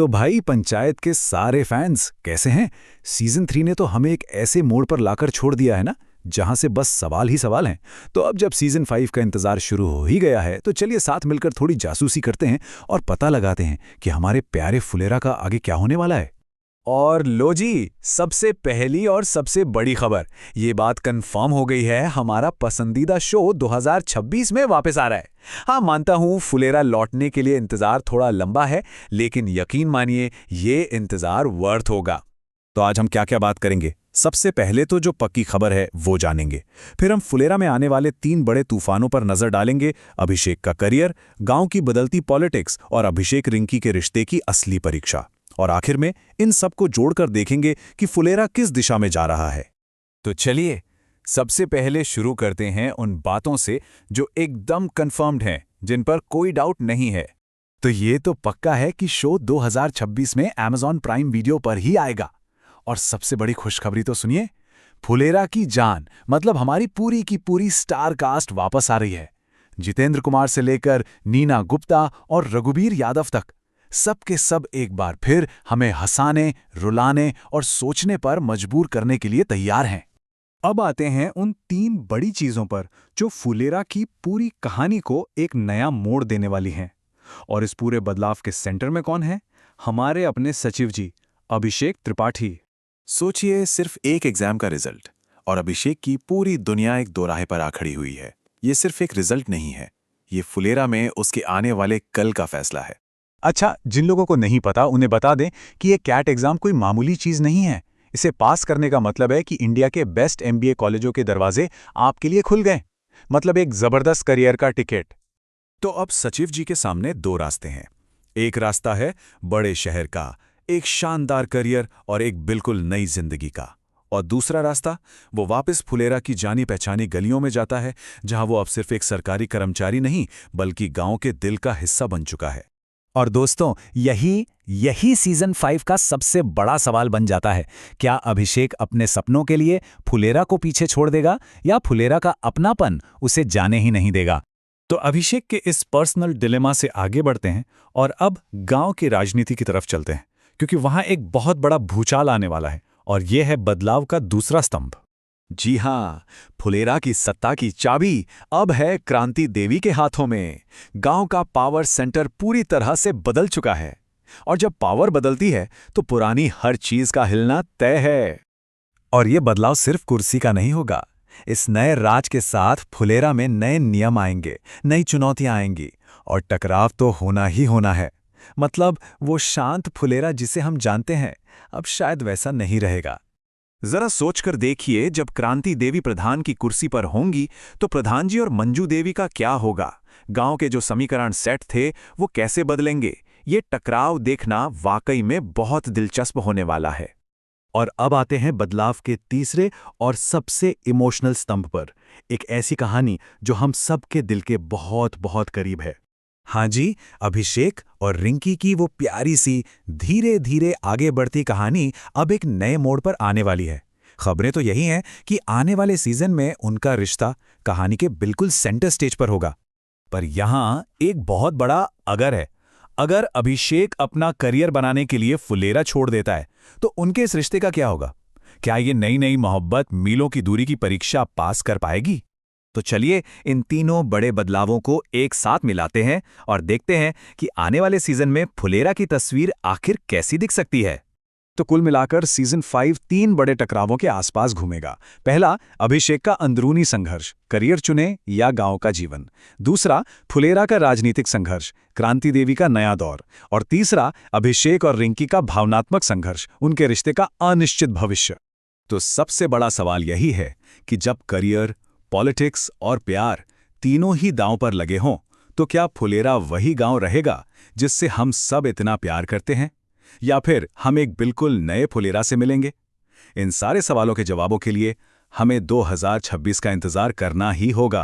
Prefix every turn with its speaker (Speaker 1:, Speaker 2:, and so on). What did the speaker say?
Speaker 1: तो भाई पंचायत के सारे फैंस कैसे हैं? सीजन 3 ने तो हमें एक ऐसे मोड़ पर लाकर छोड़ दिया है ना, जहां से बस सवाल ही सवाल हैं। तो अब जब सीजन 5 का इंतजार शुरू हो ही गया है, तो चलिए साथ मिलकर थोड़ी जासूसी करते हैं और पता लगाते हैं कि हमारे प्यारे फुलेरा का आगे क्या होने वाला है। और लो जी, सबसे पहली और सबसे बड़ी खबर, ये बात कंफर्म हो गई है, हमारा पसंदीदा शो 2026 में वापस आ रहा है। हाँ, मानता हूँ फुलेरा लौटने के लिए इंतजार थोड़ा लंबा है, लेकिन यकीन मानिए ये इंतजार वर्थ होगा। तो आज हम क्या क्या बात करेंगे? सबसे पहले तो जो पक्की खबर है वो जानेंगे। फिर हम फुलेरा में आने वाले 3 बड़े तूफानों पर नजर डालेंगे: अभिषेक का करियर, गांव की बदलती पॉलिटिक्स और अभिषेक रिंकी के रिश्ते की असली परीक्षा। और आखिर में इन सबको जोड़कर देखेंगे कि फुलेरा किस दिशा में जा रहा है। तो चलिए सबसे पहले शुरू करते हैं उन बातों से जो एकदम कंफर्म्ड हैं, जिन पर कोई डाउट नहीं है। तो ये तो पक्का है कि शो 2026 में Amazon प्राइम वीडियो पर ही आएगा। और सबसे बड़ी खुशखबरी तो सुनिए, फुलेरा की जान मतलब हमारी पूरी की पूरी स्टार कास्ट वापस आ रही है। जितेंद्र कुमार से लेकर नीना गुप्ता और रघुबीर यादव तक, सब के सब एक बार फिर हमें हंसाने, रुलाने और सोचने पर मजबूर करने के लिए तैयार हैं। अब आते हैं उन 3 बड़ी चीजों पर जो फुलेरा की पूरी कहानी को एक नया मोड़ देने वाली हैं। और इस पूरे बदलाव के सेंटर में कौन है? हमारे अपने सचिव जी, अभिषेक त्रिपाठी।
Speaker 2: सोचिए, सिर्फ एक एग्जाम का रिजल्ट और अभिषेक की पूरी दुनिया एक दोराहे पर आ खड़ी हुई है। ये सिर्फ एक रिजल्ट नहीं है, ये फुलेरा में उसके आने वाले कल का फैसला है।
Speaker 1: अच्छा, जिन लोगों को नहीं पता उन्हें बता दें कि ये कैट एग्जाम कोई मामूली चीज नहीं है। इसे पास करने का मतलब है कि इंडिया के बेस्ट एमबीए कॉलेजों के दरवाजे आपके लिए खुल गए। मतलब एक जबरदस्त करियर का टिकट।
Speaker 2: तो अब सचिव जी के सामने 2 रास्ते हैं। एक रास्ता है बड़े शहर का, एक शानदार करियर और एक बिल्कुल नई जिंदगी का। और दूसरा रास्ता, वो वापस फुलेरा की जानी पहचानी गलियों में जाता है, जहां वो अब सिर्फ एक सरकारी कर्मचारी नहीं बल्कि गांव के दिल का हिस्सा बन चुका है।
Speaker 1: और दोस्तों, यही सीजन 5 का सबसे बड़ा सवाल बन जाता है। क्या अभिषेक अपने सपनों के लिए फुलेरा को पीछे छोड़ देगा, या फुलेरा का अपनापन उसे जाने ही नहीं देगा? तो अभिषेक के इस पर्सनल डिलेमा से आगे बढ़ते हैं और अब गांव की राजनीति की तरफ चलते हैं, क्योंकि वहां एक बहुत बड़ा भूचाल आने वाला है, और यह है बदलाव का दूसरा स्तंभ। जी हाँ, फुलेरा की सत्ता की चाबी अब है क्रांति देवी के हाथों में। गांव का पावर सेंटर पूरी तरह से बदल चुका है, और जब पावर बदलती है तो पुरानी हर चीज का हिलना तय है। और ये बदलाव सिर्फ कुर्सी का नहीं होगा। इस नए राज के साथ फुलेरा में नए नियम आएंगे, नई चुनौतियां आएंगी, और टकराव तो होना ही होना है। मतलब वो शांत फुलेरा जिसे हम जानते हैं अब शायद वैसा नहीं रहेगा। जरा सोचकर देखिए, जब क्रांति देवी प्रधान की कुर्सी पर होंगी तो प्रधान जी और मंजू देवी का क्या होगा? गांव के जो समीकरण सेट थे वो कैसे बदलेंगे? ये टकराव देखना वाकई में बहुत दिलचस्प होने वाला है। और अब आते हैं बदलाव के तीसरे और सबसे इमोशनल स्तंभ पर, एक ऐसी कहानी जो हम सबके दिल के बहुत बहुत करीब है। हाँ जी, अभिषेक और रिंकी की वो प्यारी सी धीरे धीरे आगे बढ़ती कहानी अब एक नए मोड़ पर आने वाली है। खबरें तो यही हैं कि आने वाले सीजन में उनका रिश्ता कहानी के बिल्कुल सेंटर स्टेज पर होगा। पर यहाँ एक बहुत बड़ा अगर है। अगर अभिषेक अपना करियर बनाने के लिए फुलेरा छोड़ देता है, तो उनके इस रिश्ते का क्या होगा? क्या ये नई नई मोहब्बत मीलों की दूरी की परीक्षा पास कर पाएगी? तो चलिए इन तीनों बड़े बदलावों को एक साथ मिलाते हैं और देखते हैं कि आने वाले सीजन में फुलेरा की तस्वीर आखिर कैसी दिख सकती है। तो कुल मिलाकर सीजन 5 3 बड़े टकरावों के आसपास घूमेगा। पहला, अभिषेक का अंदरूनी संघर्ष, करियर चुने या गांव का जीवन। दूसरा, फुलेरा का राजनीतिक संघर्ष, क्रांति देवी का नया दौर। और तीसरा, अभिषेक और रिंकी का भावनात्मक संघर्ष, उनके रिश्ते का अनिश्चित भविष्य। तो सबसे बड़ा सवाल यही है कि जब करियर, पॉलिटिक्स और प्यार तीनों ही दांव पर लगे हों, तो क्या फुलेरा वही गांव रहेगा जिससे हम सब इतना प्यार करते हैं, या फिर हम एक बिल्कुल नए फुलेरा से मिलेंगे? इन सारे सवालों के जवाबों के लिए हमें 2026 का इंतजार करना ही होगा।